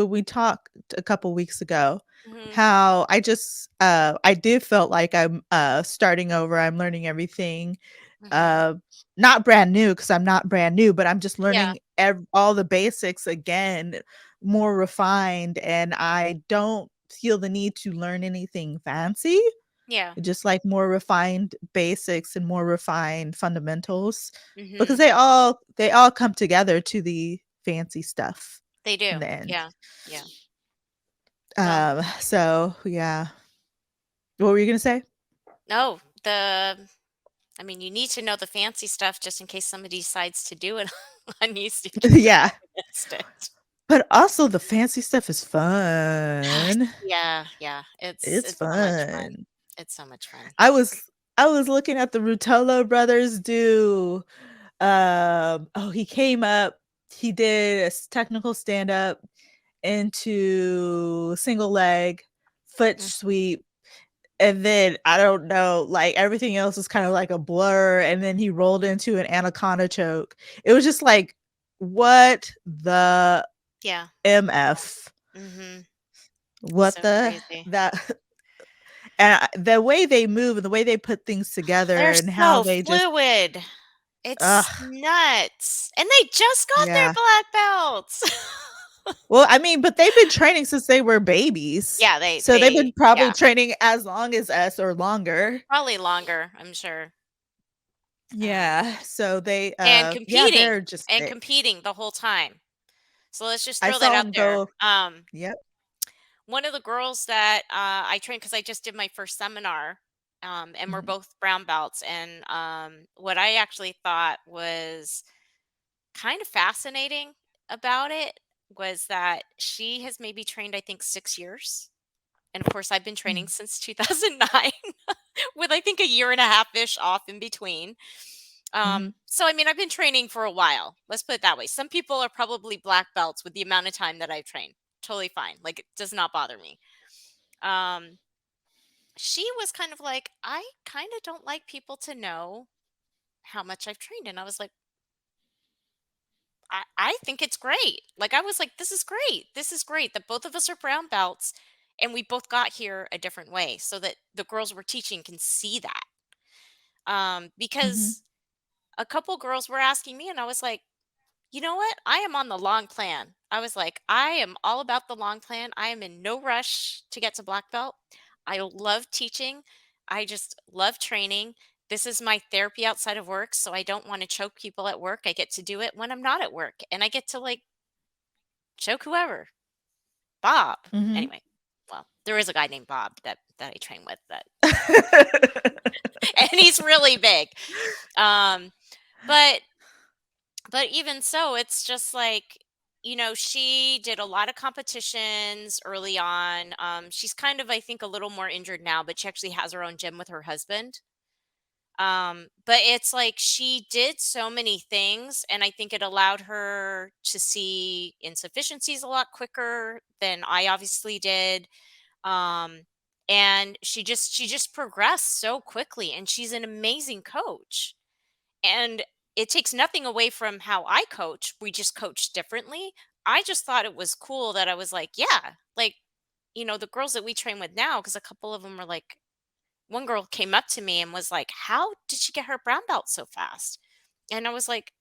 we talked a couple weeks ago, Mhm. how I did felt like I'm starting over, I'm learning everything. Mhm. Uh not brand new because I'm not brand new, but I'm just Yeah. learning all the basics again, more refined, and I don't feel the need to learn anything fancy. Yeah. Just like more refined basics and more refined fundamentals because Mhm. they all come together to the fancy stuff They in do. the end. Yeah. Yeah. Well, So yeah. What were you gonna say? no, I mean, you need to know the fancy stuff just in case somebody decides to do it on you so you can Yeah. fight against it. But also the fancy stuff is fun. Yeah, yeah. It's It's it's so much fun. fun. It's so much fun. I was I was looking at the Rutolo brothers do he came up, he did a technical stand up into single leg foot Mm, sweep, and then I don't know, like everything else was kind of like a blur, and then he rolled into an anaconda choke. It was just like, what the yeah. mf, Mhm. what So the crazy. that and the way they move and the way they put things together They're and how so they just fluid. ugh It's nuts. And they just got their yeah. black belts. Well, I mean, but they've been training since they were babies. Yeah, So they've been probably yeah, training as long as us or longer. probably longer, I'm sure. Um, Yeah. So they and yeah, they're just sick. competing the whole time. So let's just I throw that saw out them there. go. Yep. One of the girls that I trained, because I just did my first seminar, and we're Mhm. both brown belts. And what I actually thought was kind of fascinating about it was that she has maybe trained, I think, 6 years. And of course, I've been training Mhm. since 2009 with, I think, a year and a half ish off in between. Mhm. So, I mean, I've been training for a while. Let's put it that way. Some people are probably black belts with the amount of time that I've trained. Totally fine. Like, it does not bother me. Um, she was kind of like, I kind of don't like people to know how much I've trained. And I was like, I think it's great. Like, I was like, this is great. This is great that both of us are brown belts and we both got here a different way so that the girls we're teaching can see that. Mhm. Because a couple girls were asking me, and I was like, you know what? I am on the long plan. I was like, I am all about the long plan. I am in no rush to get to black belt. I love teaching. I just love training. This is my therapy outside of work. So I don't want to choke people at work. I get to do it when I'm not at work. And I get to like choke whoever. Bob. Mhm. Anyway, well, there is a guy named Bob that I train with that and he's really big. Um, but But even so, it's just like, she did a lot of competitions early on. She's kind of, I think, a little more injured now, but she actually has her own gym with her husband. But it's like she did so many things, and I think it allowed her to see insufficiencies a lot quicker than I obviously did. Um, and she just progressed so quickly, and she's an amazing coach. And it takes nothing away from how I coach. We just coach differently. I just thought it was cool that I was like, yeah, like, the girls that we train with now, because a couple of them were like, one girl came up to me and was like, how did she get her brown belt so fast? And I was like,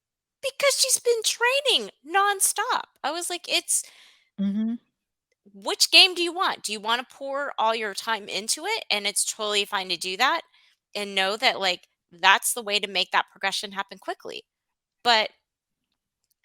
because she's been training nonstop. I was like, it's Mhm. which game do you want? Do you want to pour all your time into it? And it's totally fine to do that and know that, like, that's the way to make that progression happen quickly. But,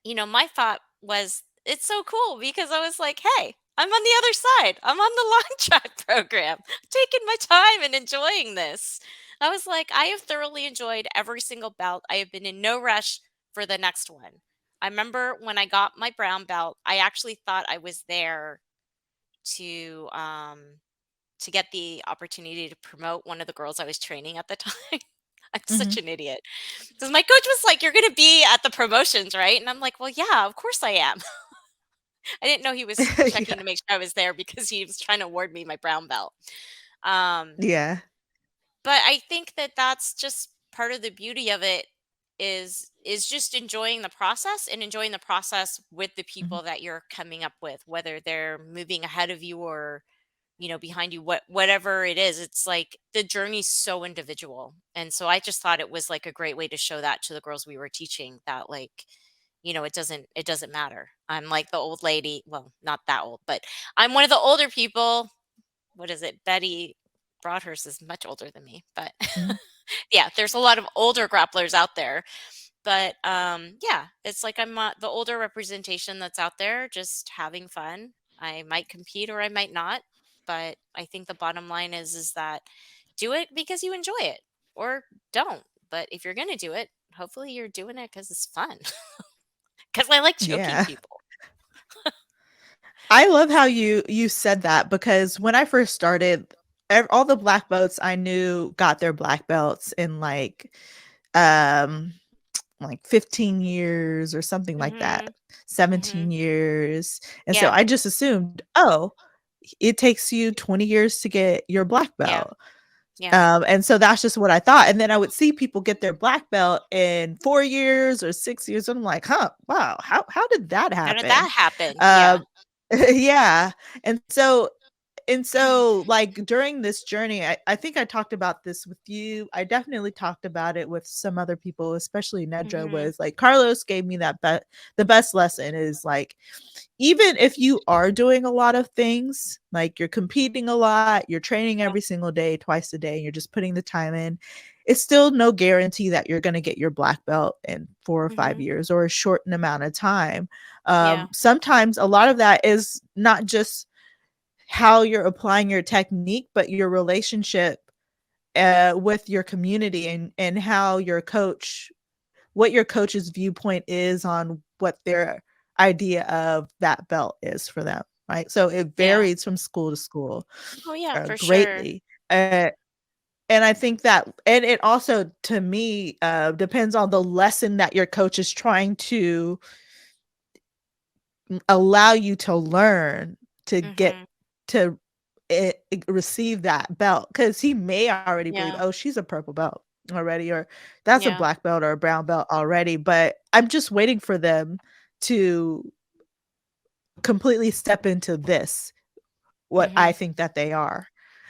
my thought was it's so cool because I was like, hey, I'm on the other side. I'm on the long track program, taking my time and enjoying this. I was like, I have thoroughly enjoyed every single belt. I have been in no rush for the next one. I remember when I got my brown belt, I actually thought I was there to to get the opportunity to promote one of the girls I was training at the time. I'm such Mhm. an idiot. Because my coach was like, "You're going to be at the promotions, right?" And I'm like, "Well, yeah, of course I am." I didn't know he was checking Yeah. to make sure I was there because he was trying to award me my brown belt. Um, Yeah. but I think that that's just part of the beauty of it is just enjoying the process and enjoying the process with the Mhm. people that you're coming up with, whether they're moving ahead of you or behind you, whatever it is. It's like the journey's so individual. And so I just thought it was like a great way to show that to the girls we were teaching, that like, it doesn't matter. I'm like the old lady, well, not that old, but I'm one of the older people. What is it? Betty Broadhurst is much older than me, but Mhm. yeah, there's a lot of older grapplers out there. But yeah, it's like I'm the older representation that's out there, just having fun. I might compete or I might not, but I think the bottom line is that do it because you enjoy it, or don't. But if you're gonna do it, hopefully you're doing it because it's fun. Because I like choking Yeah. people. I love how you said that because when I first started, all the black belts I knew got their black belts in um like 15 years or something like that, Mhm. 17 Mhm. years. And so Yeah. I just assumed, oh, it takes you 20 years to get your black Yeah. belt. Yeah. And so that's just what I thought. And then I would see people get their black belt in 4 years or 6 years. And I'm like, huh, wow, how did that How did happen? that happen? Yeah. Um, yeah. And so And so like during this journey, I think I talked about this with you. I definitely talked about it with some other people, especially Nedra, Mhm. was like Carlos gave me the best lesson is like, even if you are doing a lot of things, like you're competing a lot, you're training Yeah. every single day, twice a day, and you're just putting the time in, it's still no guarantee that you're going to get your black belt in 4 or 5 years or a shortened amount of time. Yeah. Sometimes a lot of that is not just how you're applying your technique, but your relationship with your community, and how your coach, what your coach's viewpoint is on what their idea of that belt is for them, right? So it Yeah. varies from school to school Oh, yeah, for sure. greatly. And I think that, and it also, to me, depends on the lesson that your coach is trying to allow you to learn to get Mhm. to receive that belt, because he may already believe, Yeah. oh, she's a purple belt already, or that's a Yeah. black belt or a brown belt already, but I'm just waiting for them to completely step into this, what I Mhm. think that they are.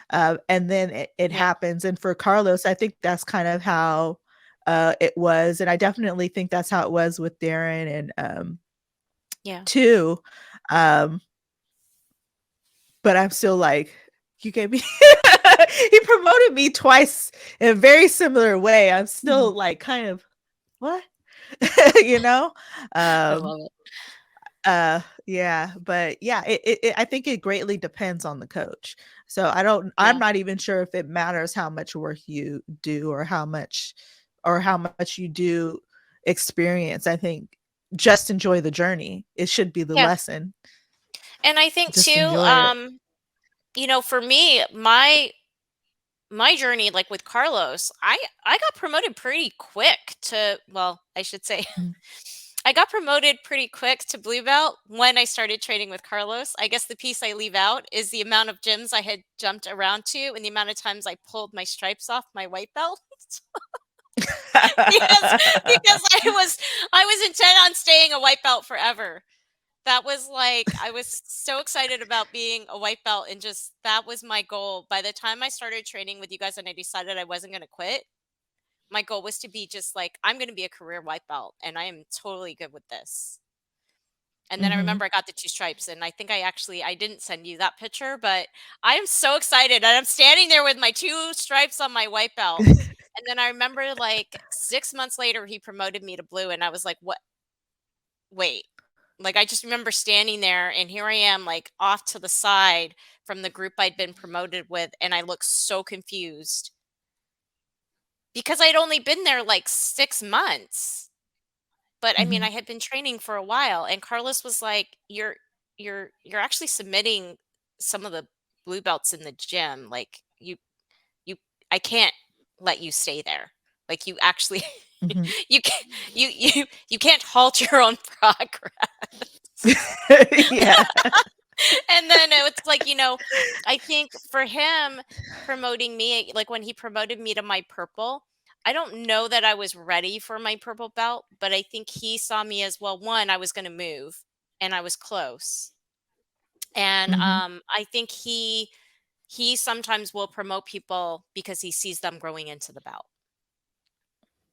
And then it Yeah. happens. And for Carlos, I think that's kind of how it was. And I definitely think that's how it was with Darren and Yeah. too. Um, but I'm still like, you gave me he promoted me twice in a very similar way. I'm still Mhm. like kind of what? you know? I Um love it. yeah, but yeah, I think it greatly depends on the coach. So I'm Yeah. not even sure if it matters how much work you do, or how much you do experience. I think just enjoy the journey. It should be the Yeah. lesson. And I think Just too, enjoy it. for me, my journey, like with Carlos, I got promoted pretty quick to, well, I should say, Mm. I got promoted pretty quick to blue belt when I started training with Carlos. I guess the piece I leave out is the amount of gyms I had jumped around to and the amount of times I pulled my stripes off my white belt. because I was intent on staying a white belt forever. That was like, I was so excited about being a white belt, and just that was my goal. By the time I started training with you guys and I decided I wasn't going to quit, my goal was to be just like, I'm going to be a career white belt and I am totally good with this. And then I Mhm. remember I got the two stripes, and I think I didn't send you that picture, but I am so excited. And I'm standing there with my two stripes on my white belt. And then I remember like 6 months later, he promoted me to blue. And I was like, what? Wait. Like, I just remember standing there, and here I am, like off to the side from the group I'd been promoted with. And I look so confused because I'd only been there like 6 months. But I mean, I Mhm. had been training for a while, and Carlos was like, "You're actually submitting some of the blue belts in the gym. Like, you I can't let you stay there. Like, you actually Mhm. you can't you can't halt your own progress." Yeah. And then it's like, I think for him promoting me, like when he promoted me to my purple, I don't know that I was ready for my purple belt, but I think he saw me as, well, one, I was going to move and I was close. And Mhm. I think he sometimes will promote people because he sees them growing into the belt.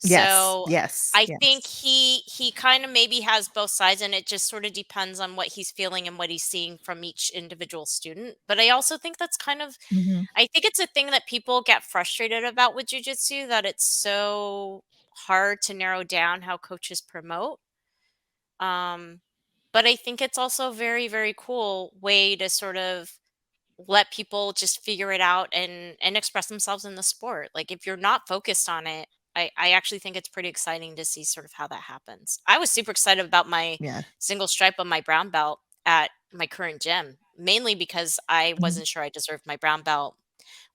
Yes. So Yes. I think Yes. he kind of maybe has both sides, and it just sort of depends on what he's feeling and what he's seeing from each individual student. But I also think that's kind of, Mhm. I think it's a thing that people get frustrated about with jujitsu, that it's so hard to narrow down how coaches promote. Um, but I think it's also a very, very cool way to sort of let people just figure it out and express themselves in the sport. Like, if you're not focused on it, I actually think it's pretty exciting to see sort of how that happens. I was super excited about my Yeah. single stripe on my brown belt at my current gym, mainly because I Mhm. wasn't sure I deserved my brown belt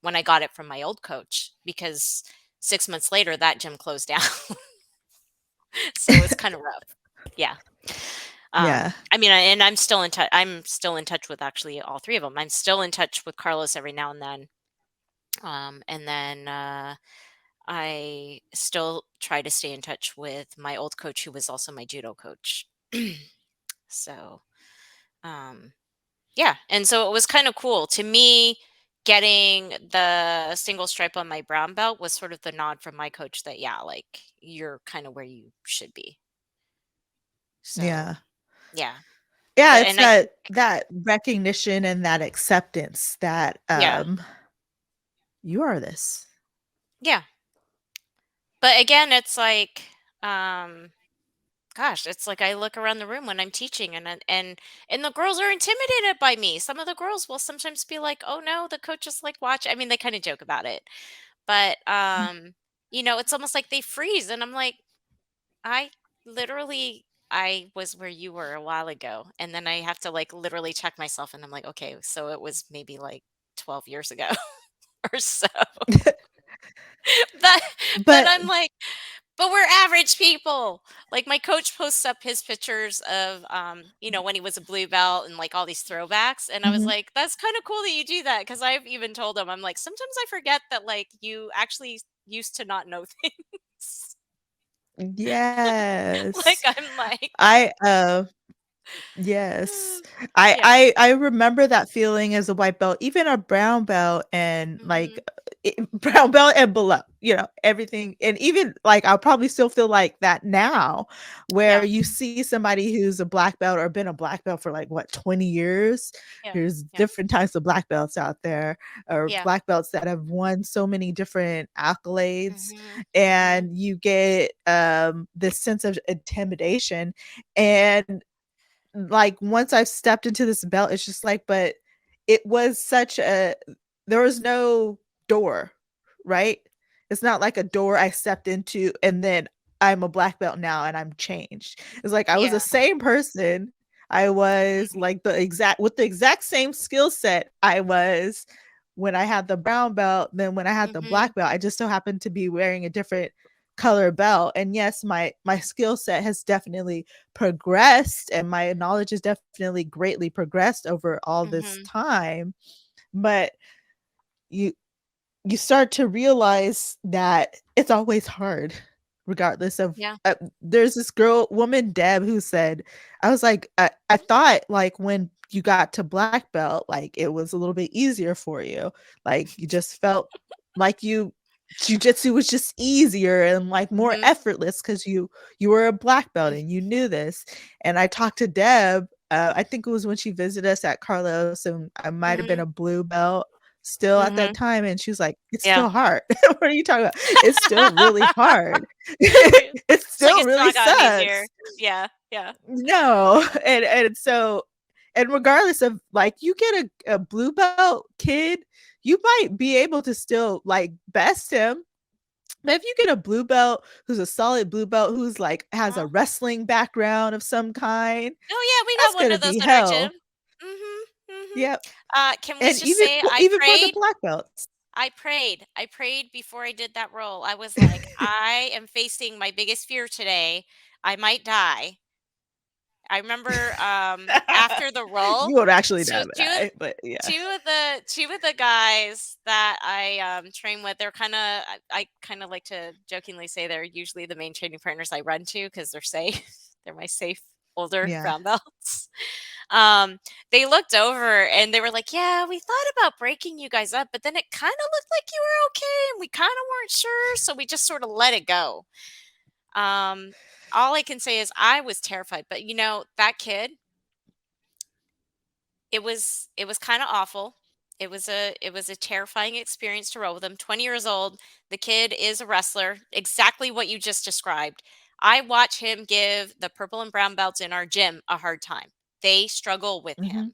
when I got it from my old coach, because 6 months later that gym closed down. So it's kind of rough. Yeah. Yeah. I mean, and I'm still in touch. I'm still in touch with actually all three of them. I'm still in touch with Carlos every now and then. And then I still try to stay in touch with my old coach, who was also my judo coach. So, um, Yeah, and so it was kind of cool to me. Getting the single stripe on my brown belt was sort of the nod from my coach that, yeah, like you're kind of where you should be. So, Yeah. yeah. Yeah, But it's and I think, that recognition and that acceptance that yeah. you are this. Yeah. But again, it's like, um gosh, it's like I look around the room when I'm teaching, and the girls are intimidated by me. Some of the girls will sometimes be like, "Oh no, the coach is like watch." I mean, they kind of joke about it. But it's almost like they freeze and I'm like, I literally I was where you were a while ago. And then I have to like literally check myself and I'm like, okay, so it was maybe like 12 years ago or so. But but But I'm like, but we're average people. Like my coach posts up his pictures of when he was a blue belt and like all these throwbacks. And I was mhm. like, that's kind of cool that you do that. Cause I've even told him, I'm like, sometimes I forget that like you actually used to not know things. Like Yes. I'm like, I Yes. yeah. I remember that feeling as a white belt, even a brown belt and like Mhm. brown belt and below, everything. And even like I'll probably still feel like that now, where Yeah. you see somebody who's a black belt or been a black belt for like what, 20 years. Yeah. There's Yeah. different types of black belts out there, or Yeah. black belts that have won so many different accolades, Mhm. Mhm. and you get this sense of intimidation. And like, once I've stepped into this belt, it's just like, but it was such a there was no door, right? It's not like a door I stepped into and then I'm a black belt now and I'm changed. It's like I was the Yeah. same person. I was Mhm. like the exact same skill set I was when I had the brown belt than when I had the Mhm. black belt. I just so happened to be wearing a different color belt. And yes, my skill set has definitely progressed and my knowledge has definitely greatly progressed over all this Mhm. time. But you you start to realize that it's always hard regardless of Yeah. there's this woman Deb who said, I was like, I thought like when you got to black belt like it was a little bit easier for you, like you just felt like jujitsu was just easier and like more Mhm. effortless because you were a black belt and you knew this. And I talked to Deb, I think it was when she visited us at Carlos, and I might have been Mhm. a blue belt still at that Mhm. time, and she was like, "It's Yeah. still hard." What are you talking about? It's still really hard. It It's like still it's really not gotten easier. sucks. Yeah. Yeah. No, and so and regardless of like you get a blue belt kid, you might be able to still like best him. But if you get a blue belt who's a solid blue belt who's like has a Uh-huh. wrestling background of some kind, Oh yeah, we that's got one gonna of those be at our gym. hell. Mhm. Mhm. Yep. Can we And just say even for the black belts. I prayed. I prayed before I did that roll. I was like, I am facing my biggest fear today. I might die. I remember after the roll, You won't actually so die, but yeah. two of the guys that I train with, they're kind of I kind of like to jokingly say they're usually the main training partners I run to because they're safe. They're my safe older Yeah. brown belts. Um, they looked over and they were like, "Yeah, we thought about breaking you guys up, but then it kind of looked like you were okay, and we kind of weren't sure, so we just sort of let it go." Um, all I can say is I was terrified, but that kid, it was kind of awful. It was a terrifying experience to roll with him. 20 years old, the kid is a wrestler, exactly what you just described. I watch him give the purple and brown belts in our gym a hard time. They struggle with Mhm. him.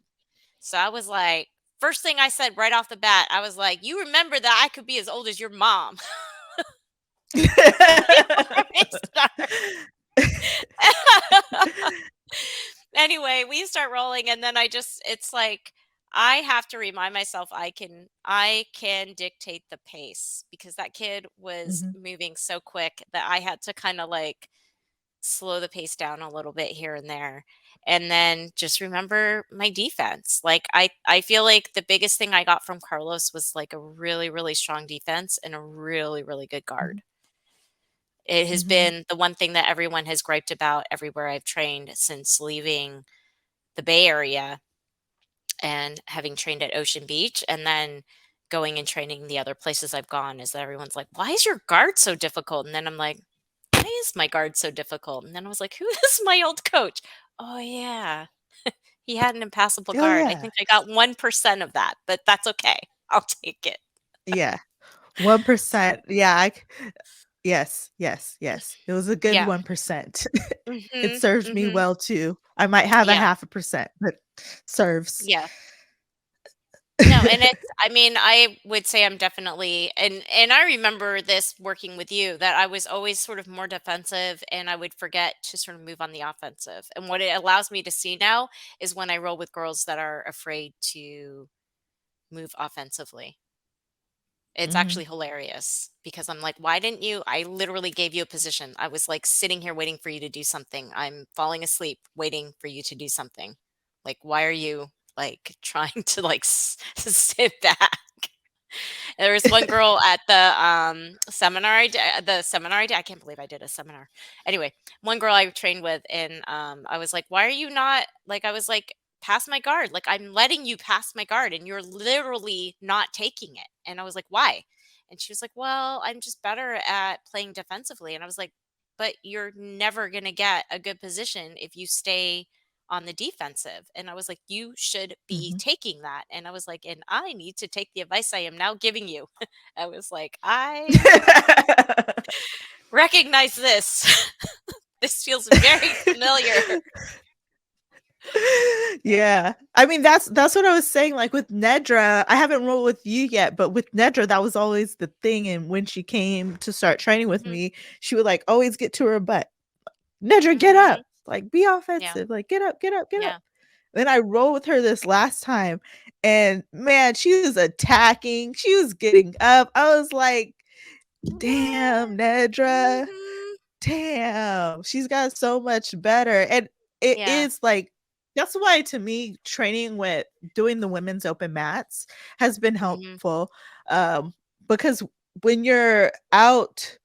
So I was like, first thing I said right off the bat, I was like, "You remember that I could be as old as your mom." Before we start. Anyway, we start rolling and then it's like I have to remind myself I can dictate the pace because that kid was Mhm. moving so quick that I had to kind of like slow the pace down a little bit here and there. And then just remember my defense. Like I feel like the biggest thing I got from Carlos was like a really really strong defense and a really really good Mhm. guard. It has Mhm. been the one thing that everyone has griped about everywhere I've trained since leaving the Bay Area. and having trained at Ocean Beach, and then going and training the other places I've gone, is that everyone's like, "Why is your guard so difficult?" And then I'm like, "Why is my guard so difficult?" And then I was like, "Who is my old coach? Oh yeah, he had an impassable Oh guard. I yeah. think I got 1% of that, but that's okay. I'll take it." Yeah. 1%. Yeah. Yes. Yes. Yes. It was a good Yeah. 1%. It Mhm. served me Mhm. well too. I might have a Yeah. 0.5%, but serves. Yeah. No, and it's, I mean, I would say I'm definitely, and I remember this working with you, that I was always sort of more defensive and I would forget to sort of move on the offensive. And what it allows me to see now is when I roll with girls that are afraid to move offensively. It's Mhm. actually hilarious because I'm like, "Why didn't you? I literally gave you a position. I was like sitting here waiting for you to do something. I'm falling asleep waiting for you to do something. Like, why are you like trying to like sit back?" There was one girl at the seminar I did. I can't believe I did a seminar. Anyway, one girl I trained with, and I was like, "Why are you not like?" I was like, "Pass my guard. Like, I'm letting you pass my guard, and you're literally not taking it." And I was like, "Why?" And she was like, "Well, I'm just better at playing defensively." And I was like, "But you're never gonna get a good position if you stay on the defensive." And I was like, "You should be Mhm. taking that." And I was like, "And I need to take the advice I am now giving you." I was like, "I recognize this." This feels very familiar. Yeah. I mean, that's what I was saying, like, with Nedra, I haven't rolled with you yet, but with Nedra, that was always the thing, and when she came to start training with Mhm, me, she would, like, always get to her butt. "Nedra, get up. mhm. Like, be Yeah, offensive. Like, get up, get up, get up." yeah. Then I rolled with her this last time, and man, she was attacking, she was getting up. I was like, "Damn, Nedra. Mhm. Damn, she's got so much better." And it Yeah. is like that's why to me, training with doing the women's open mats has been Mhm, helpful, um, because when you're out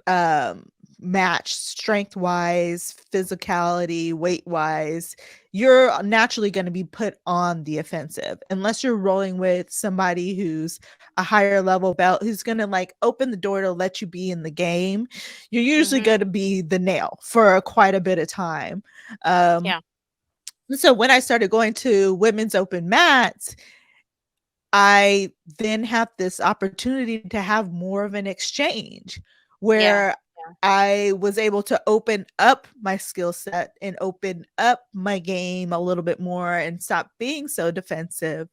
um match strength wise, physicality, weight wise, you're naturally going to be put on the offensive unless you're rolling with somebody who's a higher level belt who's going to like open the door to let you be in the game. You're usually mhm. going to be the nail for quite a bit of time. um Yeah. so when I started going to women's open mats, I then have this opportunity to have more of an exchange Yeah. where Yeah. I was able to open up my skill set and open up my game a little bit more and stop being so defensive,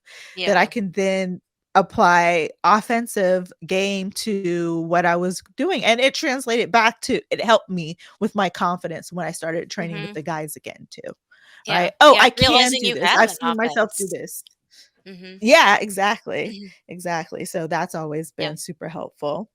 that I Yeah. can then apply offensive game to what I was doing. And it translated back to it helped me with my confidence when I started training with Mhm. the guys again too. Yeah. Right? Oh, Yeah, I can realizing do you this. have I've an seen myself do offense. this. Mhm. Yeah, exactly. Mhm. Exactly. So that's always Yeah. been super helpful.